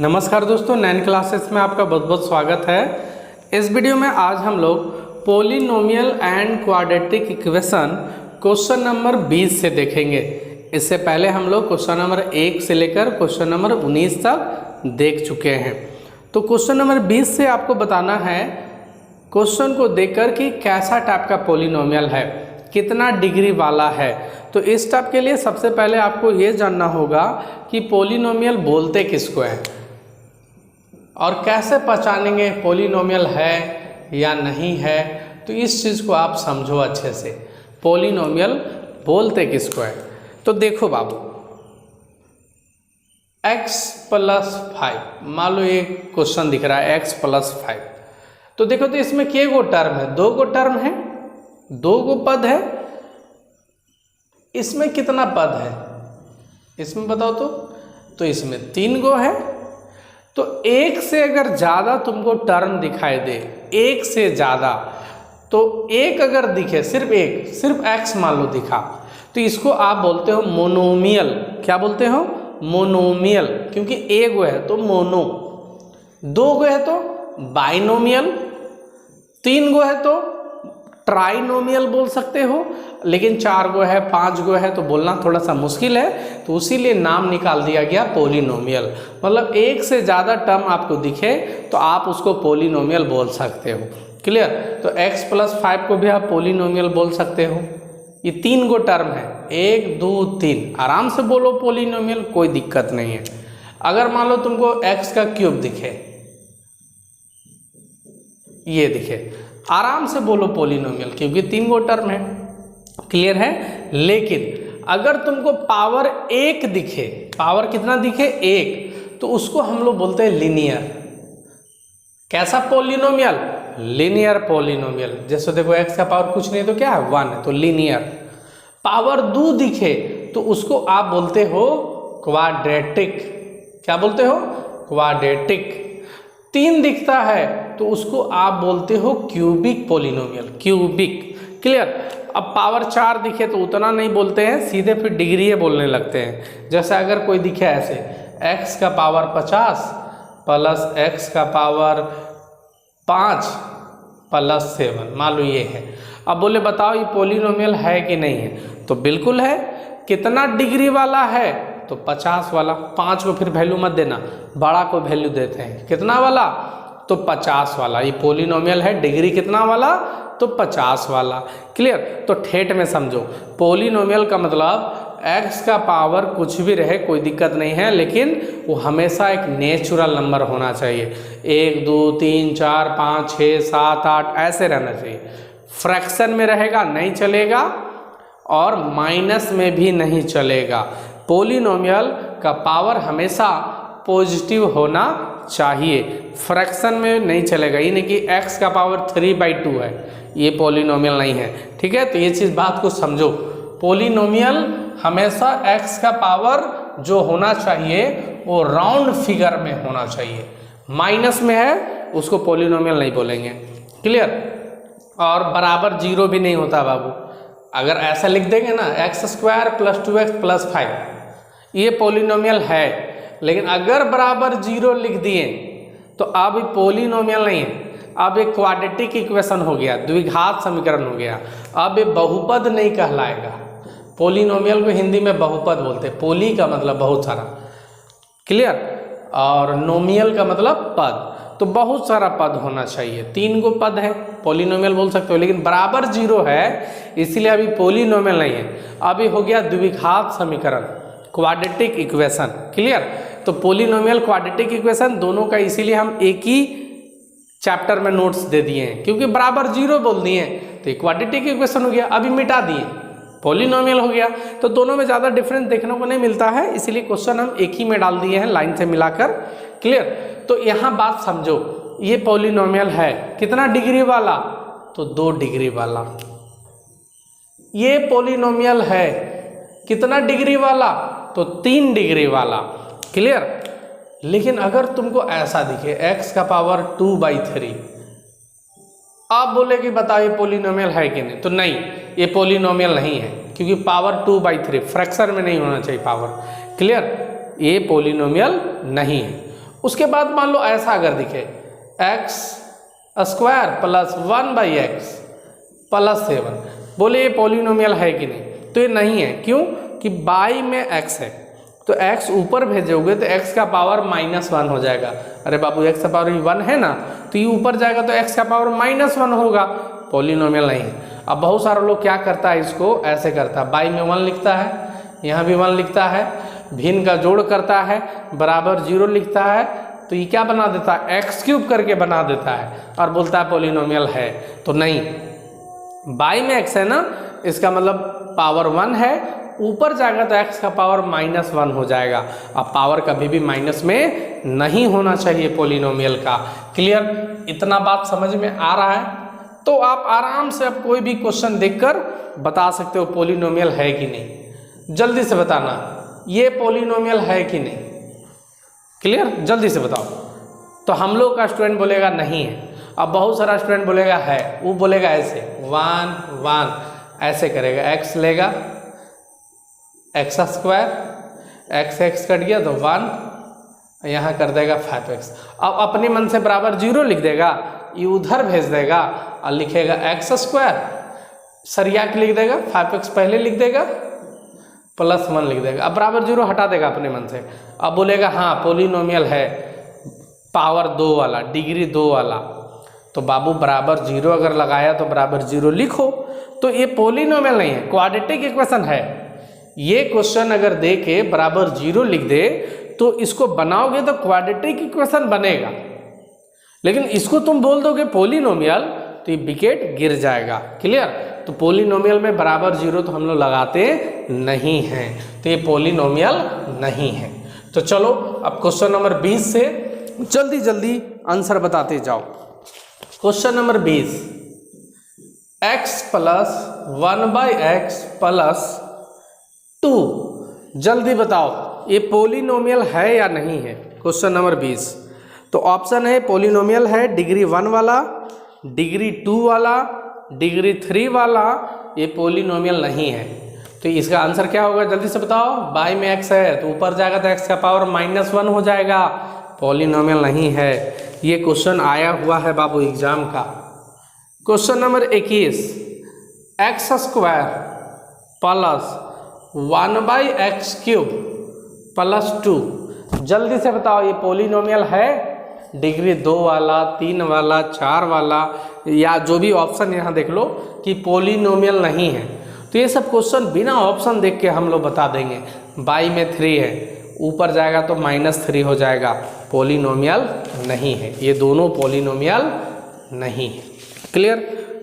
नमस्कार दोस्तों, 9 क्लासेस में आपका बहुत बहुत स्वागत है। इस वीडियो में आज हम लोग polynomial and quadratic equation question number 20 से देखेंगे। इससे पहले हम लोग क्वेश्चन नंबर 1 से लेकर क्वेश्चन नंबर 19 तक देख चुके हैं। तो क्वेश्चन नंबर 20 से आपको बताना है क्वेश्चन को देखकर कि कैसा टाइप का पोलिनोमियल है, कितना डिग्री वाला है। तो इस टाइप के लिए सबसे पहले आपको ये जानना होगा कि पोलिनोमियल बोलते किसको हैं और कैसे पहचानेंगे पोलिनोमियल है या नहीं है। तो इस चीज़ को आप समझो अच्छे से, पोलिनोमियल बोलते किसको है। तो देखो बाबू, x + 5, मान लो ये क्वेश्चन दिख रहा है x + 5। तो देखो तो इसमें के गो टर्म है, 2 गो टर्म है, 2 गो पद है। इसमें कितना पद है इसमें बताओ तो इसमें 3 गो है। तो एक से अगर ज़्यादा तुमको टर्म दिखाई दे, एक से ज़्यादा, तो एक अगर दिखे, सिर्फ x मान लो दिखा, तो इसको आप बोलते हो मोनोमियल। क्या बोलते हो? मोनोमियल, क्योंकि एक गो है तो मोनो, 2 गो है तो बाइनोमियल, 3 गो है तो ट्राइनोमियल बोल सकते हो। लेकिन 4 गो है, 5 गो है तो बोलना थोड़ा सा मुश्किल है, तो इसीलिए नाम निकाल दिया गया पोलिनोमियल। मतलब एक से ज़्यादा टर्म आपको दिखे तो आप उसको पोलिनोमियल बोल सकते हो। क्लियर? तो x + 5 को भी आप पोलिनोमियल बोल सकते हो। ये 3 गो टर्म है, 1 2 3, आराम से बोलो पोलिनोमियल, कोई दिक्कत नहीं है। अगर मान लो तुमको x का क्यूब दिखे, ये दिखे, आराम से बोलो पोलिनोमियल, क्योंकि 3 गो टर्म है। क्लियर है? लेकिन अगर तुमको पावर 1 दिखे, पावर कितना दिखे? 1, तो उसको हम लोग बोलते हैं लीनियर। कैसा पोलिनोमियल? Linear polynomial. जैसे देखो x का पावर कुछ नहीं तो क्या है? 1 है, तो लीनियर। पावर 2 दिखे तो उसको आप बोलते हो क्वाड्रेटिक। क्या बोलते हो? क्वाड्रेटिक। 3 दिखता है तो उसको आप बोलते हो क्यूबिक पोलिनोमियल, क्यूबिक। क्लियर? अब पावर 4 दिखे तो उतना नहीं बोलते हैं, सीधे फिर डिग्री बोलने लगते हैं। जैसे अगर कोई दिखे ऐसे, x का पावर 50 प्लस x का पावर 5 प्लस 7, मान लो ये है। अब बोले बताओ ये पोलिनोमियल है कि नहीं है? तो बिल्कुल है। कितना डिग्री वाला है? तो 50 वाला। 5 को फिर वैल्यू मत देना, बड़ा को वैल्यू देते हैं। कितना वाला? तो 50 वाला। ये पोलिनोमियल है। डिग्री कितना वाला? तो 50 वाला। क्लियर? तो ठेठ में समझो, पोलिनोमियल का मतलब x का पावर कुछ भी रहे कोई दिक्कत नहीं है, लेकिन वो हमेशा एक नेचुरल नंबर होना चाहिए। 1 2 3 4 5 6 7 8 ऐसे रहना चाहिए। फ्रैक्शन में रहेगा नहीं चलेगा, और माइनस में भी नहीं चलेगा। पोलिनोमियल का पावर हमेशा पॉजिटिव होना चाहिए, फ्रैक्शन में नहीं चलेगा। ये नहीं कि x का पावर 3/2 है, ये पोलिनोमियल नहीं है। ठीक है? तो ये चीज़ बात को समझो, पोलिनोमियल हमेशा x का पावर जो होना चाहिए वो राउंड फिगर में होना चाहिए। माइनस में है उसको पोलिनोमियल नहीं बोलेंगे। क्लियर? और बराबर 0 भी नहीं होता बाबू। अगर ऐसा लिख देंगे ना, x² + 2x + 5, ये पोलिनोमियल है। लेकिन अगर बराबर 0 लिख दिए तो अब ये पोलिनोमियल नहीं है, अब एक क्वाड्रेटिक इक्वेशन हो गया, द्विघात समीकरण हो गया। अब ये बहुपद नहीं कहलाएगा। पोलिनोमियल को हिंदी में बहुपद बोलते हैं। पोली का मतलब बहुत सारा, क्लियर, और नोमियल का मतलब पद। तो बहुत सारा पद होना चाहिए। 3 गो पद है, पोलिनोमियल बोल सकते हो। लेकिन बराबर 0 है, इसीलिए अभी पोलिनोमियल नहीं है। अभी हो गया द्विघात समीकरण, क्वाड्रेटिक इक्वेशन। क्लियर? तो पोलिनोमियल क्वाड्रेटिक इक्वेशन दोनों का इसीलिए हम एक ही चैप्टर में नोट्स दे दिए हैं, क्योंकि बराबर 0 बोल दिए तो क्वाड्रेटिक इक्वेशन हो गया। अभी मिटा दिए, पोलिनोमियल हो गया। तो दोनों में ज़्यादा डिफरेंस देखने को नहीं मिलता है, इसीलिए क्वेश्चन हम एक ही में डाल दिए हैं लाइन से मिलाकर। क्लियर? तो यहाँ बात समझो, ये पोलिनोमियल है कितना डिग्री वाला? तो 2 डिग्री वाला। ये पोलिनोमियल है कितना डिग्री वाला? तो 3 डिग्री वाला। क्लियर? लेकिन अगर तुमको ऐसा दिखे x का पावर 2/3, आप बोले कि बताओ ये पोलिनोमियल है कि नहीं? तो नहीं, ये पोलिनोमियल नहीं है, क्योंकि पावर 2/3 फ्रैक्शन में नहीं होना चाहिए पावर। क्लियर? ये पोलिनोमियल नहीं है। उसके बाद मान लो ऐसा अगर दिखे x square plus 1/x plus 7, बोले ये पॉलिनोमियल है कि नहीं? तो ये नहीं है। क्यों? कि बाई में x है, तो x ऊपर भेजोगे तो x का पावर -1 हो जाएगा। अरे बाबू x का पावर 1 है ना, तो ये ऊपर जाएगा तो x का पावर -1 होगा, पॉलिनोमियल नहीं है। अब बहुत सारे लोग क्या करता है, इसको ऐसे करता है, बाई में 1 लिखता है, यहाँ भी 1 लिखता है, भिन्न का जोड़ करता है, बराबर 0 लिखता है, तो ये क्या बना देता है, x³ करके बना देता है और बोलता है पॉलिनोमियल है। तो नहीं, बाई में x है ना, इसका मतलब पावर 1 है, ऊपर जाएगा तो x का पावर -1 हो जाएगा। अब पावर कभी भी माइनस में नहीं होना चाहिए पॉलिनोमियल का। क्लियर? इतना बात समझ में आ रहा है? तो आप आराम से अब कोई भी क्वेश्चन देखकर बता सकते हो पॉलिनोमियल है कि नहीं। जल्दी से बताना, ये पॉलिनोमियल है कि नहीं। क्लियर? जल्दी से बताओ। तो हम लोग का स्टूडेंट बोलेगा नहीं है, अब बहुत सारा स्टूडेंट बोलेगा है, वो बोलेगा ऐसे 1 1 ऐसे करेगा, x लेगा x² x कट गया तो 1, यहाँ कर देगा 5x। अब अपने मन से बराबर 0 लिख देगा, ये उधर भेज देगा और लिखेगा x², सरिया के लिख देगा, 5x पहले लिख देगा, प्लस 1 लिख देगा। अब बराबर 0 हटा देगा अपने मन से। अब बोलेगा हाँ पॉलिनोमियल है, पावर 2 वाला, डिग्री 2 वाला। तो बाबू बराबर 0 अगर लगाया तो बराबर 0 लिखो। तो ये पॉलिनोमियल नहीं है, क्वाड्रेटिक इक्वेशन है। ये क्वेश्चन अगर दे के बराबर 0 लिख दे तो इसको बनाओगे तो क्वाड्रेटिक इक्वेशन बनेगा, लेकिन इसको तुम बोल दोगे पॉलिनोमियल तो ये विकेट गिर जाएगा। क्लियर? तो पॉलिनोमियल में बराबर 0 तो हम लोग लगाते नहीं हैं, तो ये पॉलिनोमियल नहीं है। तो चलो अब क्वेश्चन नंबर 20 से जल्दी जल्दी आंसर बताते जाओ। Question number 20, x plus 1/x plus 2, जल्दी बताओ ये पॉलिनोमियल है या नहीं है। क्वेश्चन नंबर 20, तो ऑप्शन है पॉलिनोमियल है डिग्री 1 वाला, डिग्री 2 वाला, डिग्री 3 वाला, ये पॉलिनोमियल नहीं है। तो इसका आंसर क्या होगा, जल्दी से बताओ। बाई में x है तो ऊपर जाएगा तो x का पावर -1 हो जाएगा, पॉलिनोमियल नहीं है। ये क्वेश्चन आया हुआ है बाबू एग्जाम का। Question number 21, x² plus 1/x³ plus 2, जल्दी से बताओ ये पॉलिनोमियल है, डिग्री 2 वाला, 3 वाला, 4 वाला, या जो भी ऑप्शन यहाँ देख लो कि पॉलिनोमियल नहीं है। तो ये सब क्वेश्चन बिना ऑप्शन देख के हम लोग बता देंगे। बाई में 3 है, ऊपर जाएगा तो -3 हो जाएगा, पॉलिनोमियल नहीं है। ये दोनों पॉलिनोमियल नहीं है। Clear?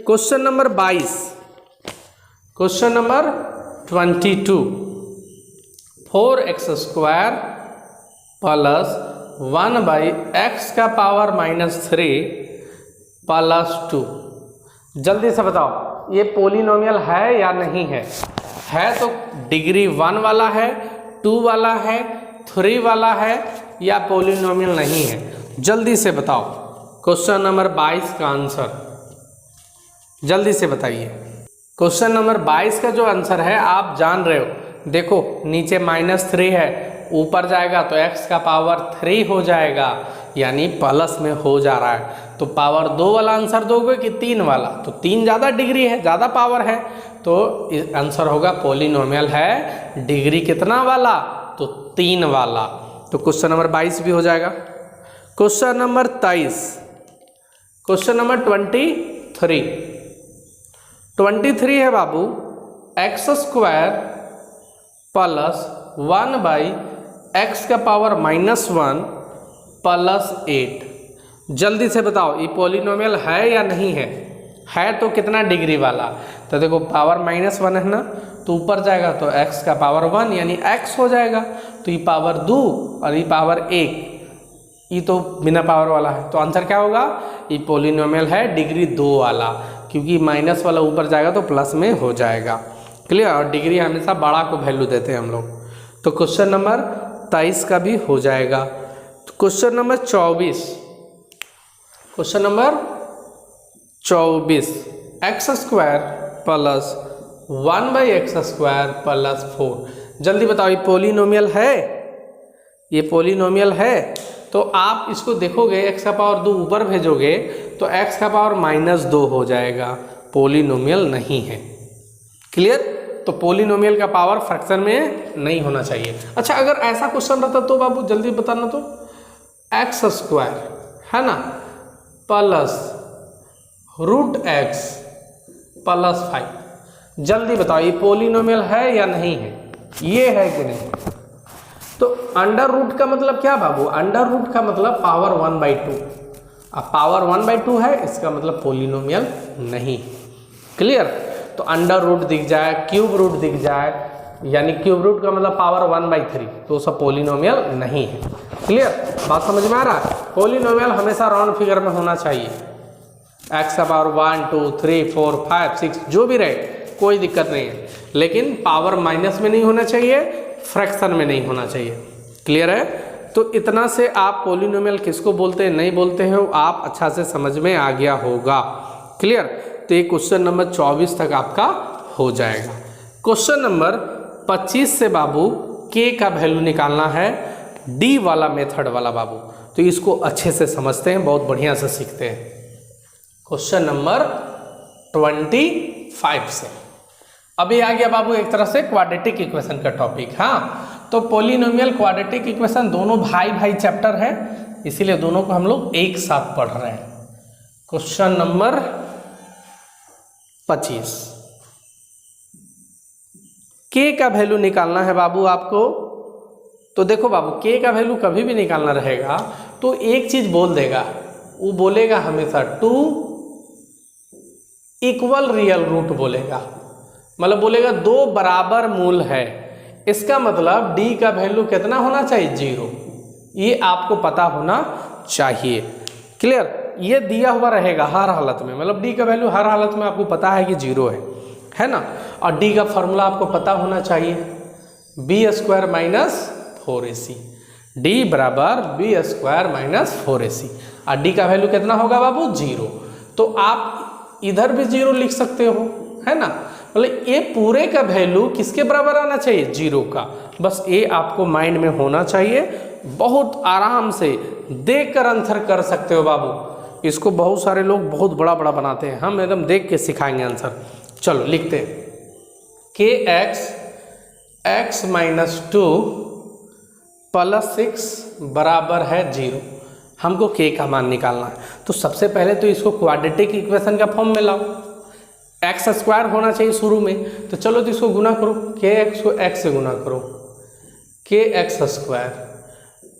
Question number 22, question number 22, 4x² plus 1/x का पावर -3 प्लस 2, जल्दी से बताओ ये पॉलिनोमियल है या नहीं है। है तो डिग्री 1 वाला है, 2 वाला है, 3 वाला है, या पॉलिनोमियल नहीं है। जल्दी से बताओ क्वेश्चन नंबर 22 का आंसर, जल्दी से बताइए। क्वेश्चन नंबर 22 का जो आंसर है आप जान रहे हो, देखो नीचे -3 है, ऊपर जाएगा तो x का पावर 3 हो जाएगा, यानी प्लस में हो जा रहा है। तो पावर 2 वाला आंसर दोगे कि 3 वाला, तो 3 ज़्यादा डिग्री है, ज़्यादा पावर है, तो आंसर होगा पॉलिनोमियल है डिग्री कितना वाला, तो 3 वाला। तो क्वेश्चन नंबर 22 भी हो जाएगा। क्वेश्चन नंबर 23, क्वेश्चन नंबर 23 है बाबू, x² प्लस 1/x का पावर -1 प्लस 8, जल्दी से बताओ ये पॉलिनोमियल है या नहीं है। है तो कितना डिग्री वाला, तो देखो पावर -1 है ना, तो ऊपर जाएगा तो x का पावर 1 यानी x हो जाएगा, तो ये पावर 2 और ये पावर 1, ये तो बिना पावर वाला है। तो आंसर क्या होगा, ये पॉलिनोमियल है डिग्री 2 वाला, क्योंकि माइनस वाला ऊपर जाएगा तो प्लस में हो जाएगा। क्लियर? और डिग्री हमेशा बड़ा को वैल्यू देते हैं हम लोग। तो क्वेश्चन नंबर 23 का भी हो जाएगा। तो question number 24, question number 24, x² plus 1/x² plus 4, जल्दी बताओ ये पॉलिनोमियल है, ये पॉलिनोमियल है। तो आप इसको देखोगे x का पावर 2 ऊपर भेजोगे तो x का पावर -2 हो जाएगा, पोलिनोमियल नहीं है। क्लियर? तो पोलिनोमियल का पावर फ्रैक्शन में नहीं होना चाहिए। अच्छा, अगर ऐसा क्वेश्चन रहता तो बाबू जल्दी बताना, तो x² है ना प्लस √x + 5, जल्दी बताओ ये पोलिनोमियल है या नहीं है? ये है कि नहीं? तो अंडर रूट का मतलब क्या बाबू? अंडर रूट का मतलब पावर 1/2। अब पावर 1/2 है, इसका मतलब पोलिनोमियल नहीं। क्लियर? तो अंडर रूट दिख जाए, क्यूब रूट दिख जाए, यानी क्यूब रूट का मतलब पावर 1/3, तो सब पोलिनोमियल नहीं है। क्लियर? बात समझ में आ रहा है? पोलिनोमियल हमेशा राउंड फिगर में होना चाहिए। x का पावर 1 2 3 4 5 6 जो भी रहे, कोई दिक्कत नहीं है, लेकिन पावर माइनस में नहीं होना चाहिए, फ्रैक्शन में नहीं होना चाहिए। क्लियर है? तो इतना से आप पोलिनोमियल किसको बोलते हैं, नहीं बोलते हैं, आप अच्छा से समझ में आ गया होगा। क्लियर? तो ये क्वेश्चन नंबर 24 तक आपका हो जाएगा। क्वेश्चन नंबर 25 से बाबू k का वैल्यू निकालना है, डी वाला मेथड वाला बाबू। तो इसको अच्छे से समझते हैं, बहुत बढ़िया से सीखते हैं। क्वेश्चन नंबर 25 से अभी आ गया बाबू एक तरह से क्वाड्रेटिक इक्वेशन का टॉपिक। हाँ, तो पोलिनोमियल क्वाड्रेटिक इक्वेशन दोनों भाई भाई चैप्टर है, इसीलिए दोनों को हम लोग एक साथ पढ़ रहे हैं। क्वेश्चन नंबर 25, k का वैल्यू निकालना है बाबू आपको। तो देखो बाबू, k का वैल्यू कभी भी निकालना रहेगा तो एक चीज बोल देगा, वो बोलेगा हमेशा 2 इक्वल रियल रूट बोलेगा, मतलब बोलेगा 2 बराबर मूल है। इसका मतलब d का वैल्यू कितना होना चाहिए? 0। ये आपको पता होना चाहिए। क्लियर? ये दिया हुआ रहेगा हर हालत में, मतलब d का वैल्यू हर हालत में आपको पता है कि 0 है ना। और d का फॉर्मूला आपको पता होना चाहिए, b² - 4ac। d बराबर b² - 4ac, और d का वैल्यू कितना होगा बाबू? 0। तो आप इधर भी 0 लिख सकते हो, है ना। मतलब ये पूरे का वैल्यू किसके बराबर आना चाहिए? 0 का। बस ये आपको माइंड में होना चाहिए, बहुत आराम से देख कर आंसर कर सकते हो बाबू। इसको बहुत सारे लोग बहुत बड़ा बड़ा बनाते हैं, हम एकदम देख के सिखाएंगे आंसर। चलो लिखते हैं, kx x - 2 + 6 बराबर है 0। हमको k का मान निकालना है। तो सबसे पहले तो इसको क्वाड्रेटिक इक्वेशन का फॉर्म में लाओ, x² होना चाहिए शुरू में। तो चलो तो इसको गुना करो, kx को x से गुना करो, kx²,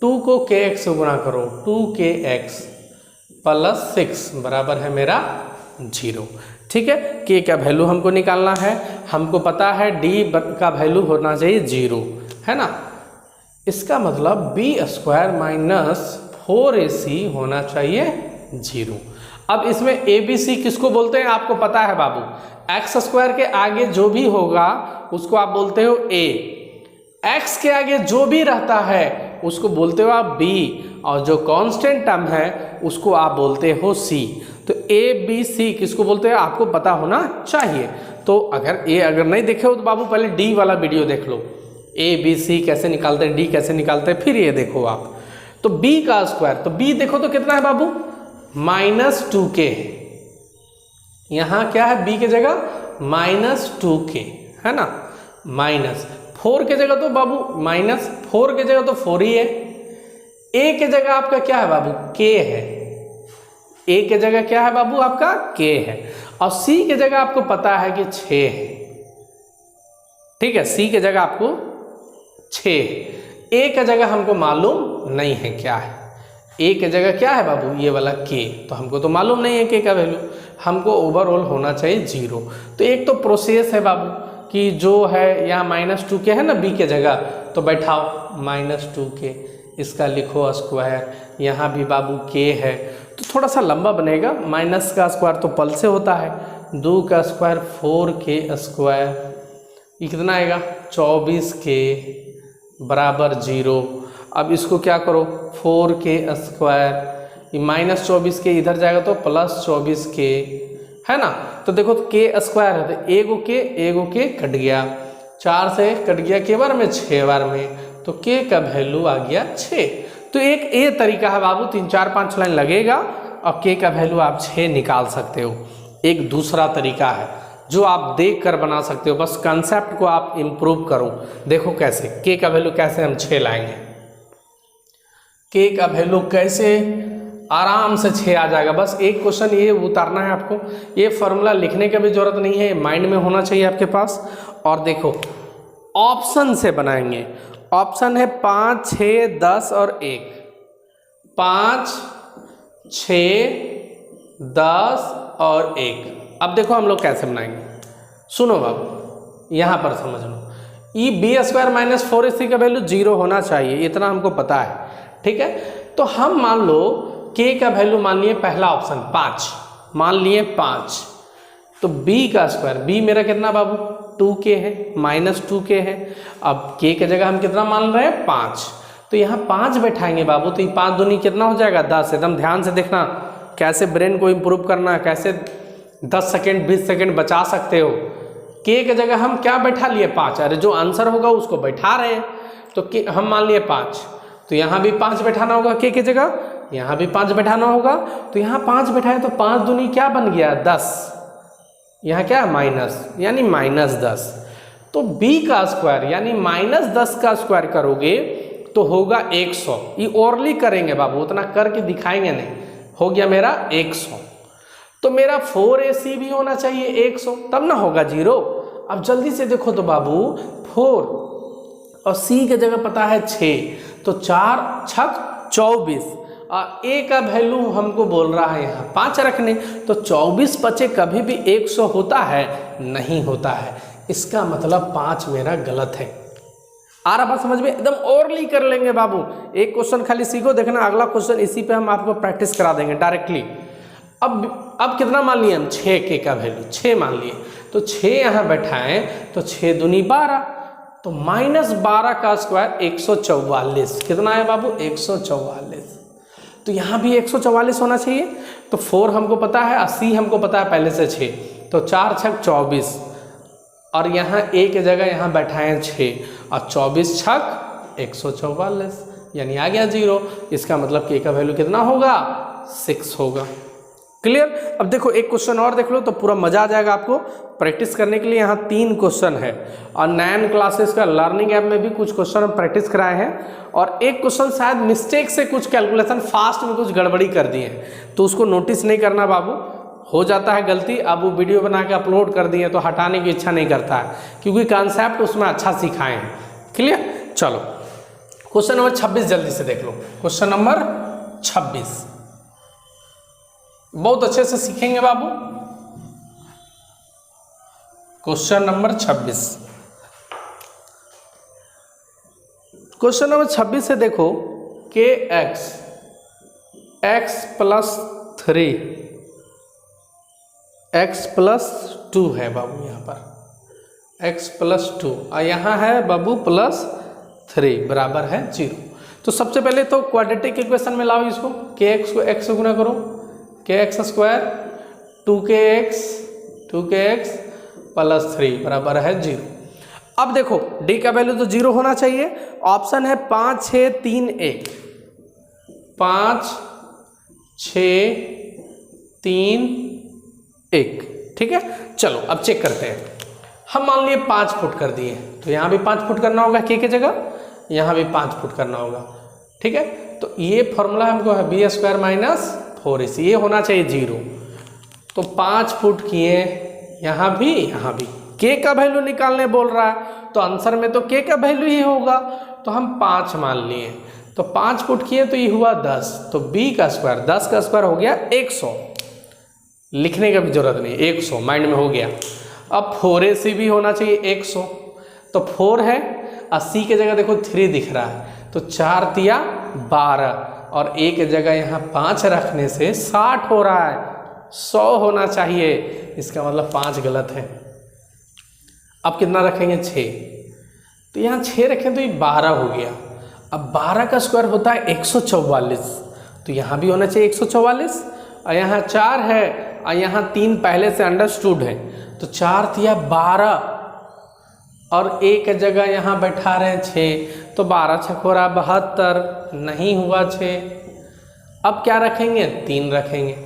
2 को kx से गुना करो, 2kx + 6 बराबर है मेरा 0। ठीक है, k का वैल्यू हमको निकालना है, हमको पता है d का वैल्यू होना चाहिए 0, है ना। इसका मतलब b² - 4ac होना चाहिए 0। अब इसमें a b c किसको बोलते हैं आपको पता है बाबू? x² के आगे जो भी होगा उसको आप बोलते हो a, x के आगे जो भी रहता है उसको बोलते हो आप b, और जो कांस्टेंट टर्म है उसको आप बोलते हो c। तो a b c किसको बोलते हैं आपको पता होना चाहिए। तो अगर नहीं देखे हो तो बाबू पहले d वाला वीडियो देख लो, a b c कैसे निकालते हैं, d कैसे निकालते हैं, फिर ये देखो आप। तो b का स्क्वायर, तो b देखो तो कितना है बाबू? -2k है। यहाँ क्या है b की जगह? -2k है ना। -4 की जगह तो बाबू -4 की जगह तो 4 ही है। a की जगह आपका क्या है बाबू? k है। a की जगह क्या है बाबू? आपका k है। और c की जगह आपको पता है कि 6 है। ठीक है, c की जगह आपको 6 है। a की जगह हमको मालूम नहीं है क्या है। a की जगह क्या है बाबू? ये वाला k, तो हमको तो मालूम नहीं है k का वैल्यू, हमको ओवरऑल होना चाहिए 0। तो एक तो प्रोसेस है बाबू कि जो है यहाँ -2k है ना b की जगह, तो बैठाओ -2k, इसका लिखो स्क्वायर, यहाँ भी बाबू k है तो थोड़ा सा लंबा बनेगा। माइनस का स्क्वायर तो पल से होता है, 2 का स्क्वायर 4k², ये कितना आएगा? 24k बराबर 0। अब इसको क्या करो, 4k², ये -24k इधर जाएगा तो +24k, है ना। तो देखो तो k² है तो एगो k कट गया, 4 से कट गया के बार में 6 बार में, तो k का वैल्यू आ गया 6। तो एक ये तरीका है बाबू, 3 4 5 लाइन लगेगा और के का वैल्यू आप 6 निकाल सकते हो। एक दूसरा तरीका है जो आप देख कर बना सकते हो, बस कंसेप्ट को आप इम्प्रूव करो। देखो कैसे के का वैल्यू कैसे हम 6 लाएंगे, के का वैल्यू कैसे आराम से 6 आ जाएगा। बस एक क्वेश्चन ये उतारना है आपको, ये फॉर्मूला लिखने की भी जरूरत नहीं है, माइंड में होना चाहिए आपके पास। और देखो ऑप्शन से बनाएंगे, ऑप्शन है 5 6 10 और 1, 5 6 10 और 1। अब देखो हम लोग कैसे बनाएंगे, सुनो बाबू यहाँ पर समझ लो। ई बी स्क्वायर माइनस 4ac का वैल्यू 0 होना चाहिए, इतना हमको पता है, ठीक है। तो हम मान लो के का वैल्यू मान लिए पहला ऑप्शन 5, मान लिए 5, तो बी का स्क्वायर, बी मेरा कितना बाबू 2k है, माइनस 2k है। अब के की जगह हम कितना मान रहे हैं 5, तो यहाँ 5 बैठाएंगे बाबू, तो ये 5 दूनी कितना हो जाएगा 10। एकदम ध्यान से देखना कैसे ब्रेन को इम्प्रूव करना है, कैसे 10 सेकेंड 20 सेकेंड बचा सकते हो। के की जगह हम क्या बैठा लिए 5, अरे जो आंसर होगा उसको बैठा रहे हैं, तो के हम मान लिए 5, तो यहाँ भी 5 बैठाना होगा के की जगह, यहाँ भी 5 बैठाना होगा। तो यहाँ 5 बैठाए तो 5 दूनी क्या बन गया 10, यहाँ क्या माइनस, यानी -10। तो b का स्क्वायर यानी -10 का स्क्वायर करोगे तो होगा 100। ये ओरली करेंगे बाबू, उतना करके दिखाएंगे नहीं, हो गया मेरा 100। तो मेरा 4ac भी होना चाहिए 100, तब ना होगा 0। अब जल्दी से देखो तो बाबू 4 और c की जगह पता है 6, तो 4 छक 24 और a का वैल्यू हमको बोल रहा है यहाँ 5 रखने, तो 24 बचे कभी भी 100 होता है नहीं होता है, इसका मतलब 5 मेरा गलत है। आ रहा बात समझ में, एकदम ओरली कर लेंगे बाबू। एक क्वेश्चन खाली सीखो, देखना अगला क्वेश्चन इसी पे हम आपको प्रैक्टिस करा देंगे डायरेक्टली। अब कितना मान लिए हम 6 के का वैल्यू 6 मान लिए, तो 6 यहाँ बैठाएं तो 6 दूनी 12, तो -12 का स्क्वायर 144, कितना है बाबू 144। तो यहाँ भी 144 होना चाहिए। तो 4 हमको पता है, 80 हमको पता है पहले से 6, तो 4 छक 24 और यहाँ a की जगह यहाँ बैठाएं 6 और 24 छक 144, यानी आ गया 0। इसका मतलब k का वैल्यू कितना होगा 6 होगा। क्लियर। अब देखो एक क्वेश्चन और देख लो तो पूरा मजा आ जाएगा आपको प्रैक्टिस करने के लिए। यहाँ 3 क्वेश्चन है और 9 क्लासेस का लर्निंग ऐप में भी कुछ क्वेश्चन हम प्रैक्टिस कराए हैं, और एक क्वेश्चन शायद मिस्टेक से कुछ कैलकुलेशन फास्ट में कुछ गड़बड़ी कर दिए हैं, तो उसको नोटिस नहीं करना बाबू, हो जाता है गलती। अब वो वीडियो बना के अपलोड कर दिए तो हटाने की इच्छा नहीं करता है, क्योंकि कॉन्सेप्ट उसमें अच्छा सिखाए हैं। क्लियर। चलो क्वेश्चन नंबर 26 जल्दी से देख लो। क्वेश्चन नंबर 26 बहुत अच्छे से सीखेंगे बाबू। क्वेश्चन नंबर 26, क्वेश्चन नंबर 26 से देखो के x प्लस 3 x प्लस 2 है बाबू, यहाँ पर x प्लस 2 और यहाँ है बाबू प्लस 3 बराबर है 0। तो सबसे पहले तो क्वाड्रेटिक इक्वेशन में लाओ इसको, के एक्स को x से गुना करो, के एक्स स्क्वायर 2kx प्लस 3 बराबर है 0। अब देखो d का वैल्यू तो 0 होना चाहिए। ऑप्शन है 5 6 3 1, 5 6 3 1, ठीक है। चलो अब चेक करते हैं। हम मान लिए 5 फुट कर दिए, तो यहाँ भी 5 फुट करना होगा के जगह, यहाँ भी 5 फुट करना होगा, ठीक है। तो ये फॉर्मूला हमको है बी स्क्वायर माइनस 4ac, ये होना चाहिए 0। तो 5 फुट किए यहाँ भी के का वैल्यू निकालने बोल रहा है, तो आंसर में तो के का वैल्यू ही होगा, तो हम 5 मान लिए। तो 5 फुट किए तो ये हुआ 10, तो b का स्क्वायर 10 का स्क्वायर हो गया 100, लिखने का भी जरूरत नहीं, 100 माइंड में हो गया। अब 4ac भी होना चाहिए 100, तो 4 है, 80 की जगह देखो 3 दिख रहा है, तो 4 तिया 12 और a की जगह यहाँ 5 रखने से 60 हो रहा है, 100 होना चाहिए, इसका मतलब 5 गलत है। अब कितना रखेंगे 6, तो यहाँ 6 रखें तो ये 12 हो गया। अब 12 का स्क्वायर होता है 144, तो यहाँ भी होना चाहिए 144 और यहाँ 4 है और यहाँ 3 पहले से अंडरस्टूड है, तो 4 तिया 12 और एक जगह यहाँ बैठा रहे 6, तो 12 छकोरा 72, नहीं हुआ 6। अब क्या रखेंगे, 3 रखेंगे।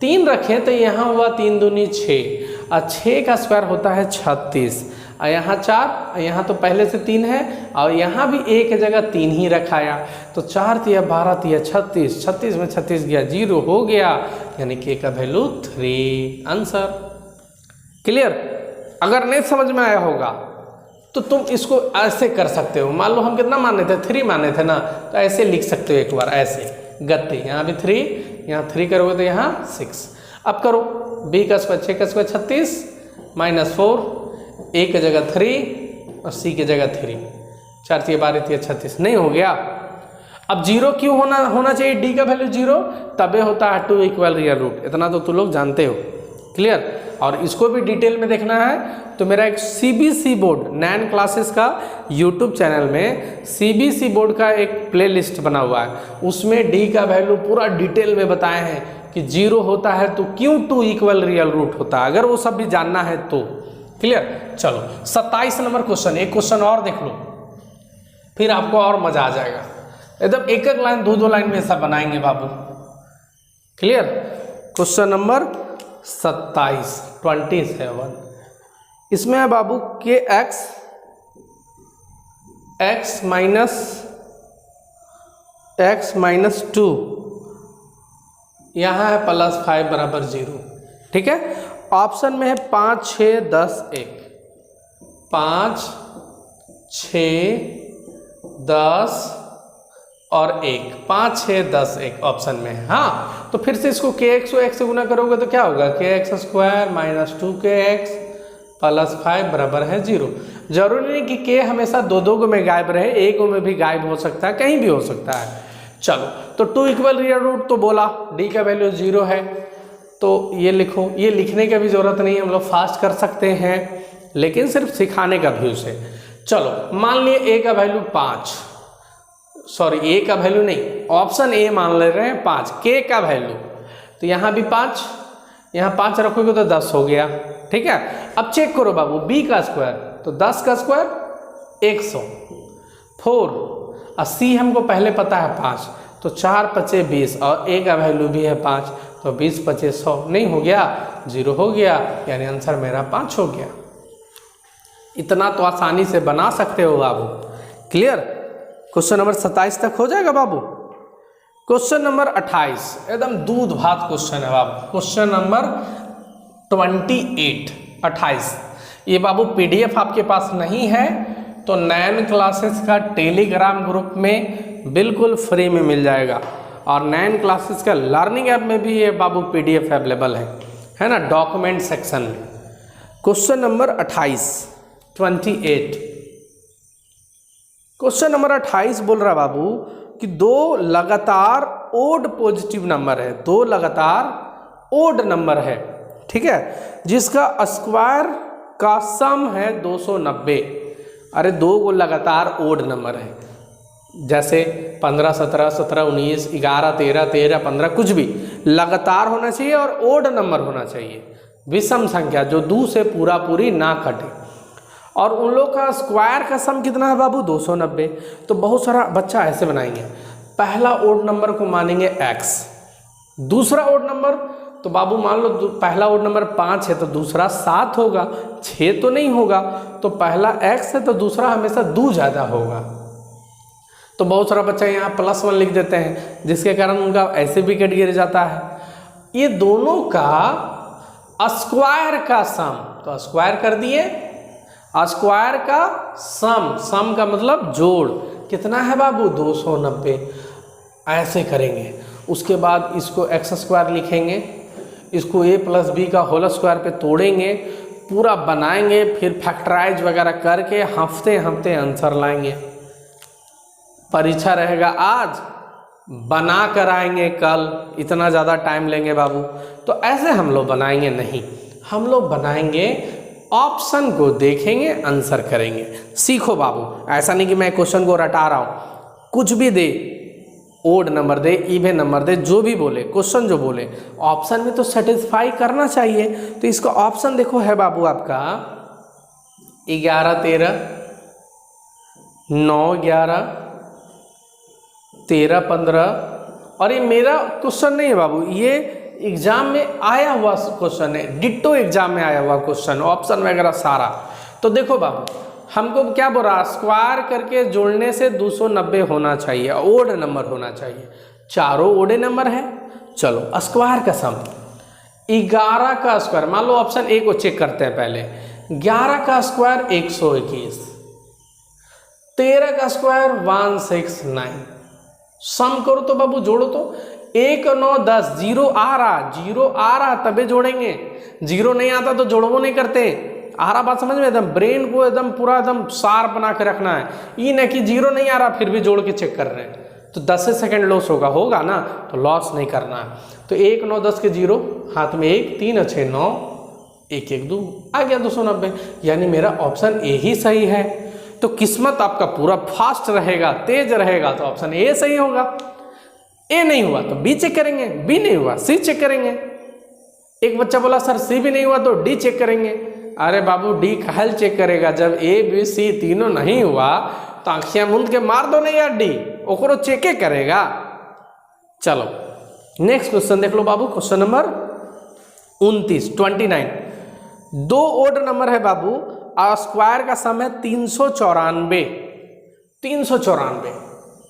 3 रखें तो यहाँ हुआ 3 दूनी 6, और 6 का स्क्वायर होता है 36, और यहाँ 4, यहाँ तो पहले से 3 है, और यहाँ भी एक जगह 3 ही रखाया, तो 4 तिया 12 तिया 36, 36 में 36 गया 0 हो गया, यानी k का वैल्यू 3, आंसर। क्लियर? अगर नहीं समझ में आया होगा तो तुम इसको ऐसे कर सकते हो। मान लो हम कितना माने थे, 3 माने थे ना, तो ऐसे लिख सकते हो एक बार, ऐसे गति, यहाँ भी 3, यहाँ 3 करोगे तो यहाँ 6। अब करो, b का स्क्वायर 6 का स्क्वायर 36 -4, a की जगह 3 और c की जगह 3, 4 तिया 12 तिया 36, नहीं हो गया। अब 0 क्यों होना चाहिए, d का वैल्यू 0, तबे होता है 2 इक्वल रियल रूट, इतना तो तुम लोग जानते हो। क्लियर? और इसको भी डिटेल में देखना है तो मेरा एक CBC बोर्ड नैन क्लासेस का YouTube चैनल में CBC बोर्ड का एक प्लेलिस्ट बना हुआ है, उसमें d का वैल्यू पूरा डिटेल में बताए हैं कि 0 होता है तो क्यों 2 इक्वल रियल रूट होता है, अगर वो सब भी जानना है तो। क्लियर? चलो 27 नंबर क्वेश्चन, एक क्वेश्चन और देख लो, फिर आपको और मजा आ जाएगा। एकदम एक एक लाइन 2-2 लाइन में ऐसा बनाएंगे बाबू। क्लियर? क्वेश्चन नंबर 27 इसमें है बाबू के x माइनस 2, यहाँ है +5 बराबर 0। ठीक है? ऑप्शन में है 5, 6, 10, 1, 5, 6, 10 और 1, 5, 6, 10, 1 ऑप्शन में है। हाँ, तो फिर से इसको kx को x से गुना करोगे तो क्या होगा, kx स्क्वायर माइनस 2kx +5 बराबर है 0। जरूरी नहीं कि k हमेशा 2-2 में गायब रहे, एक में भी गायब हो सकता है, कहीं भी हो सकता है। चलो, तो 2 इक्वल रियल रूट तो बोला, d का वैल्यू 0 है, तो ये लिखो। ये लिखने की भी जरूरत नहीं, हम लोग फास्ट कर सकते हैं, लेकिन सिर्फ सिखाने का व्यू से। चलो, मान लिए a का वैल्यू 5, सॉरी a का वैल्यू नहीं, ऑप्शन ए मान ले रहे हैं 5, k का वैल्यू, तो यहाँ भी 5, यहाँ 5 रखोगे तो 10 हो गया। ठीक है? अब चेक करो बाबू, b का स्क्वायर, तो 10 का स्क्वायर 100, 4, और c हमको पहले पता है 5, तो 4 × 5 = 20, और a का वैल्यू भी है 5, तो 20 × 5 = 100, नहीं हो गया, 0 हो गया, यानी आंसर मेरा 5 हो गया। इतना तो आसानी से बना सकते हो बाबू। क्लियर? क्वेश्चन नंबर 27 तक हो जाएगा बाबू। क्वेश्चन नंबर 28 एकदम दूध भात क्वेश्चन है बाबू। क्वेश्चन नंबर 28, ये बाबू PDF आपके पास नहीं है तो नैन क्लासेस का टेलीग्राम ग्रुप में बिल्कुल फ्री में मिल जाएगा, और नैन क्लासेस का लर्निंग ऐप में भी ये बाबू PDF अवेलेबल है ना, डॉक्यूमेंट सेक्शन में। क्वेश्चन नंबर 28 क्वेश्चन नंबर 28 बोल रहा बाबू कि 2 लगातार ओड पॉजिटिव नंबर है, 2 लगातार ओड नंबर है, ठीक है, जिसका स्क्वायर का सम है 290। अरे 2 लगातार ओड नंबर है, जैसे 15, 17, 17, 19, 11, 13, 13, 15, कुछ भी लगातार होना चाहिए और ओड नंबर होना चाहिए, विषम संख्या जो 2 से पूरी ना कटे। और उन लोग का स्क्वायर का सम कितना है बाबू, 290। तो बहुत सारा बच्चा ऐसे बनाएंगे, पहला ओड नंबर को मानेंगे x, दूसरा ओड नंबर, तो बाबू मान लो पहला ओड नंबर 5 है तो दूसरा 7 होगा, 6 तो नहीं होगा, तो पहला x है तो दूसरा हमेशा 2 ज़्यादा होगा। तो बहुत सारा बच्चा यहाँ +1 लिख देते हैं, जिसके कारण उनका ऐसे विकेट गिर जाता है। ये दोनों का स्क्वायर का सम, तो स्क्वायर कर दिए, स्क्वायर का सम का मतलब जोड़ कितना है बाबू, 290। ऐसे करेंगे, उसके बाद इसको x² लिखेंगे, इसको a + b का होल स्क्वायर पे तोड़ेंगे, पूरा बनाएंगे, फिर फैक्टराइज वगैरह करके हफ्ते आंसर लाएंगे। परीक्षा रहेगा आज, बना कर आएंगे कल, इतना ज़्यादा टाइम लेंगे बाबू। तो ऐसे हम लोग बनाएंगे नहीं, हम लोग बनाएंगे ऑप्शन को देखेंगे, आंसर करेंगे। सीखो बाबू, ऐसा नहीं कि मैं क्वेश्चन को रटा रहा हूँ, कुछ भी दे, ओड नंबर दे, इवन नंबर दे, जो भी बोले, क्वेश्चन जो बोले, ऑप्शन में तो सेटिस्फाई करना चाहिए। तो इसका ऑप्शन देखो है बाबू आपका 11 13, 9 11, 13 15। और ये मेरा क्वेश्चन नहीं है बाबू, ये एग्जाम में आया हुआ क्वेश्चन है, डिट्टो एग्जाम में आया हुआ क्वेश्चन, ऑप्शन वगैरह सारा। तो देखो बाबू, हमको क्या बोल रहा, स्क्वायर करके जोड़ने से 290 होना चाहिए, ओड नंबर होना चाहिए। चारों ओडे नंबर है। चलो स्क्वायर का सम, 11 का स्क्वायर, मान लो ऑप्शन ए को चेक करते हैं पहले। 11 का स्क्वायर 121, 13 का स्क्वायर 169। सम करो तो बाबू, जोड़ो तो 1 9 10, जीरो आ रहा तबे जोड़ेंगे, जीरो नहीं आता तो जोड़वो नहीं करते। आ रहा बात समझ में, एकदम ब्रेन को एकदम पूरा एकदम शार्प बना के रखना है। ये नहीं कि जीरो नहीं आ रहा फिर भी जोड़ के चेक कर रहे हैं, तो 10 सेकंड लॉस होगा ना, तो लॉस नहीं करना है। तो 1 9 10 के जीरो, हाथ में 1, 3 6 9, 1 1 2 आ गया 290, यानी मेरा ऑप्शन ए ही सही है। तो किस्मत आपका पूरा फास्ट रहेगा, तेज रहेगा, तो ऑप्शन ए सही होगा। ए नहीं हुआ तो बी चेक करेंगे, बी नहीं हुआ सी चेक करेंगे। एक बच्चा बोला सर सी भी नहीं हुआ तो डी चेक करेंगे। अरे बाबू डी काहे चेक करेगा, जब ए बी सी तीनों नहीं हुआ तो आंखियां मूंद के मार दो नहीं यार, डी ओकरो चेके करेगा। चलो नेक्स्ट क्वेश्चन देख लो बाबू, क्वेश्चन नंबर 29। दो ओड नंबर है बाबू, स्क्वायर का सम है 394,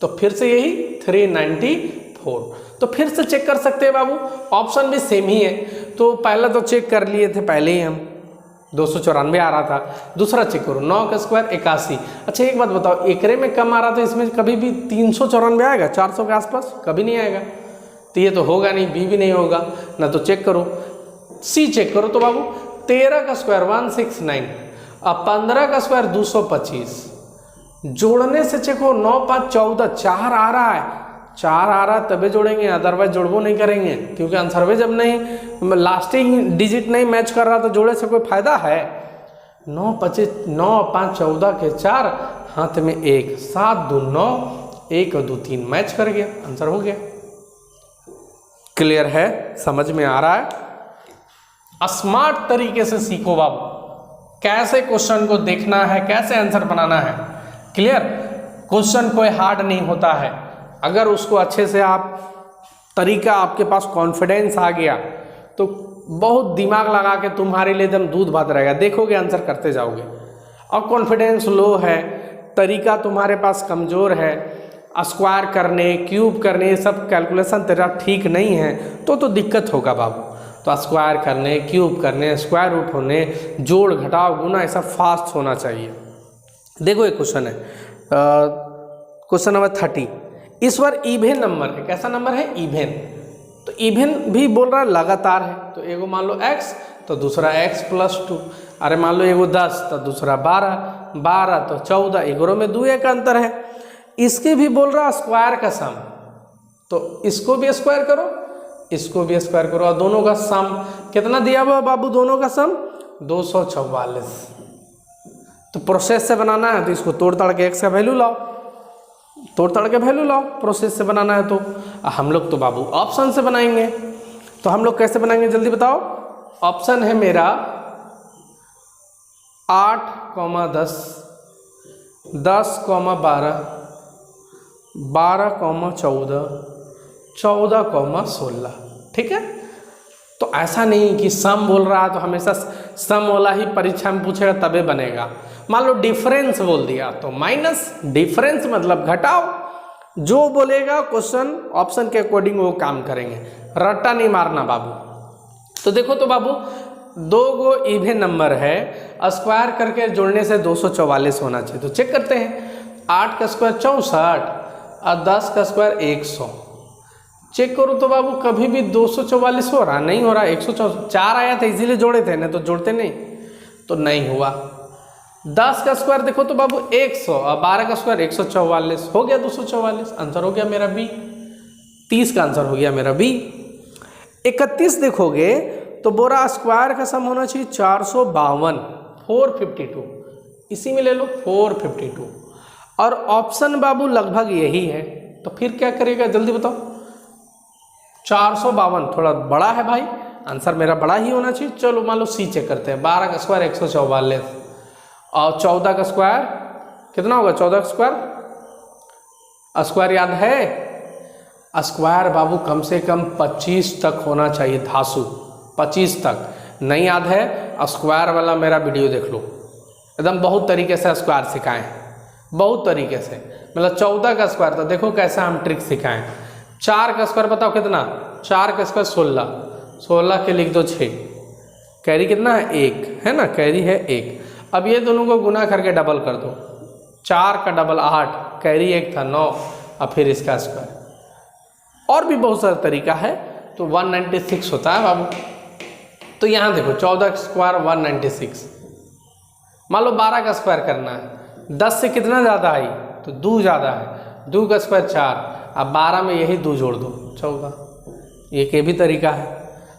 तो फिर से यही 394। तो फिर से चेक कर सकते हैं बाबू, ऑप्शन भी सेम ही है। तो पहला तो चेक कर लिए थे पहले ही हम, 294 आ रहा था। दूसरा चेक करो, 9 का स्क्वायर 81। अच्छा एक बात बताओ, एकरे में कम आ रहा था, इसमें कभी भी 394 आएगा 400 के आसपास? कभी नहीं आएगा। तो ये तो होगा नहीं, बी भी नहीं होगा ना। तो चेक करो, सी चेक करो तो बाबू, 13 का स्क्वायर 169 और 15 का स्क्वायर 225। जोड़ने से चेक हो, 9 5 14, 4 आ रहा है, 4 आ रहा है तबे जोड़ेंगे, अदरवाइज जोड़बो नहीं करेंगे, क्योंकि आंसर में जब नहीं लास्टिंग डिजिट नहीं मैच कर रहा तो जोड़े से कोई फायदा है। 9 5 14 के 4, हाथ में 1, 7 2 9, 1 2 3 मैच कर गया, आंसर हो गया। क्लियर है, समझ में आ रहा है? स्मार्ट तरीके से सीखो बाबू, कैसे क्वेश्चन को देखना है, कैसे आंसर बनाना है। क्लियर, क्वेश्चन कोई हार्ड नहीं होता है, अगर उसको अच्छे से आप तरीका, आपके पास कॉन्फिडेंस आ गया तो बहुत दिमाग लगा के तुम्हारे लिए एकदम दूध भात रहेगा, देखोगे आंसर करते जाओगे। और कॉन्फिडेंस लो है, तरीका तुम्हारे पास कमज़ोर है, स्क्वायर करने, क्यूब करने, ये सब कैलकुलेशन तेरा ठीक नहीं है तो दिक्कत होगा बाबू। तो स्क्वायर करने, क्यूब करने, स्क्वायर रूट होने, जोड़ घटाव गुना, ऐसा फास्ट होना चाहिए। देखो एक क्वेश्चन है, क्वेश्चन नंबर 30। इस बार इवेन नंबर है, कैसा नंबर है? इवेन। तो इवेन भी बोल रहा है लगातार है, तो एगो मान लो x तो दूसरा x + 2। अरे मान लो एगो 10 तो दूसरा 12 तो 14, एगो में 2 का अंतर है। इसके भी बोल रहा स्क्वायर का सम, तो इसको भी स्क्वायर करो, इसको भी स्क्वायर करो, और दोनों का सम कितना दिया हुआ बाबू? दोनों का सम 244। तो प्रोसेस से बनाना है तो इसको तोड़ ताड़ के x का वैल्यू लाओ, प्रोसेस से बनाना है तो हम लोग तो बाबू ऑप्शन से बनाएंगे। तो हम लोग कैसे बनाएंगे जल्दी बताओ? ऑप्शन है मेरा 8, 10, 10, 12, 12, 14, 14, 16। ठीक है, तो ऐसा नहीं कि सम बोल रहा है तो हमेशा सम वाला ही परीक्षा में पूछेगा तबे बनेगा। मान लो डिफरेंस बोल दिया तो माइनस, डिफरेंस मतलब घटाओ, जो बोलेगा क्वेश्चन ऑप्शन के अकॉर्डिंग वो काम करेंगे, रट्टा नहीं मारना बाबू। तो देखो तो बाबू, 2 गो इवेन नंबर है, स्क्वायर करके जोड़ने से 244 होना चाहिए। तो चेक करते हैं, 8 का स्क्वायर 64 और 10 का स्क्वायर 100। चेक करो तो बाबू, कभी भी 244 हो रहा नहीं हो रहा, 104 आया था इजीली जोड़े थे, नहीं तो जोड़ते नहीं, तो नहीं हुआ। 10 का स्क्वायर देखो तो बाबू 100 और 12 का स्क्वायर 144, हो गया 244, आंसर हो गया मेरा बी। 30 का आंसर हो गया मेरा बी। 31 देखोगे तो बोरा स्क्वायर का सम होना चाहिए 452, 452, इसी में ले लो 452, और ऑप्शन बाबू लगभग यही है। तो फिर क्या करेगा जल्दी बताओ? 452 थोड़ा बड़ा है भाई, आंसर मेरा बड़ा ही होना चाहिए। चलो मान लो सी चेक करते हैं, 12 का स्क्वायर 144 और 14 का स्क्वायर कितना होगा? 14 का स्क्वायर, स्क्वायर याद है? स्क्वायर बाबू कम से कम 25 तक होना चाहिए, धासु 25 तक। नहीं याद है? स्क्वायर वाला मेरा वीडियो देख लो, एकदम बहुत तरीके से स्क्वायर सिखाएं, बहुत तरीके से। मतलब 14 का स्क्वायर तो देखो कैसा हम ट्रिक सिखाएं। 4 का स्क्वायर बताओ कितना? 4 का स्क्वायर 16, 16 के लिख दो 6, कैरी कितना है? 1 है ना, कैरी है 1। अब ये दोनों को गुना करके डबल कर दो, 4 का डबल 8, कैरी 1 था 9, और फिर इसका स्क्वायर। और भी बहुत सारा तरीका है, तो 196 होता है बाबू। तो यहाँ देखो 14 का स्क्वायर 196। मान लो 12 का स्क्वायर करना है, 10 से कितना ज़्यादा आई? तो 2 ज़्यादा है, 2 का स्क्वायर 4, अब 12 में यही 2 जोड़ दो 14। एक ये भी तरीका है।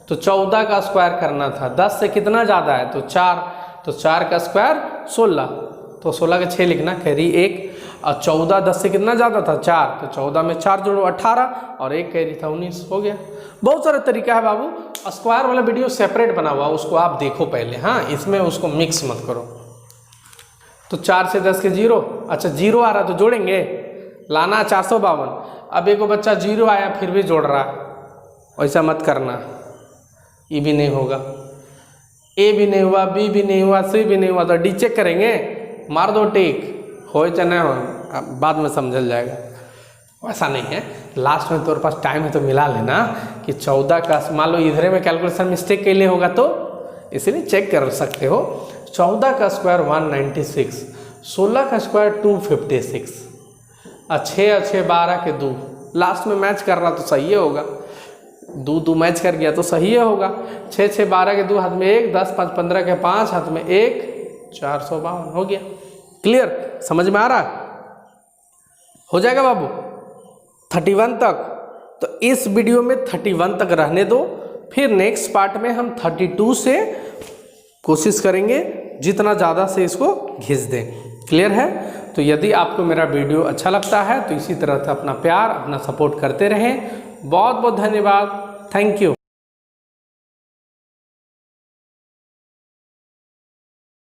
तो 14 का स्क्वायर करना था, 10 से कितना ज़्यादा है? तो 4, तो 4 का स्क्वायर 16, तो 16 के 6 लिखना, कैरी 1। और 14 10 से कितना ज़्यादा था? 4, तो 14 में 4 जोड़ो 18, और 1 कैरी था 19, हो गया। बहुत सारा तरीका है बाबू। स्क्वायर वाला वीडियो सेपरेट बना हुआ, उसको आप देखो पहले, हाँ, इसमें उसको मिक्स मत करो। तो 4 से 10 के 0, अच्छा 0 आ रहा तो जोड़ेंगे, लाना 452। अब एक बच्चा 0 आया फिर भी जोड़ रहा है, ऐसा मत करना। ये भी नहीं होगा, ए भी नहीं हुआ, बी भी नहीं हुआ, सी भी नहीं हुआ, तो डी चेक करेंगे, मार दो टिक, हो चाहे नहीं हो, बाद में समझल जाएगा। वैसा नहीं है, लास्ट में तुम्हारे पास टाइम है तो मिला लेना कि 14 का, मान लो इधर में कैलकुलेशन मिस्टेक के लिए होगा तो इसलिए चेक कर सकते हो। 14 का स्क्वायर 196, 16 का स्क्वायर 256, 6 और 6 12 के 2, लास्ट में मैच कर रहा तो सही होगा, 2 मैच कर गया तो सही होगा। 6 6 12 के 2 हाथ में 1, 10 5 15 के 5 हाथ में 1, 452 हो गया। क्लियर? समझ में आ रहा? हो जाएगा बाबू 31 तक। तो इस वीडियो में 31 तक रहने दो, फिर नेक्स्ट पार्ट में हम 32 से कोशिश करेंगे जितना ज़्यादा से इसको घिस दें। क्लियर है? तो यदि आपको मेरा वीडियो अच्छा लगता है तो इसी तरह से अपना प्यार, अपना सपोर्ट करते रहें। बहुत बहुत धन्यवाद, थैंक यू।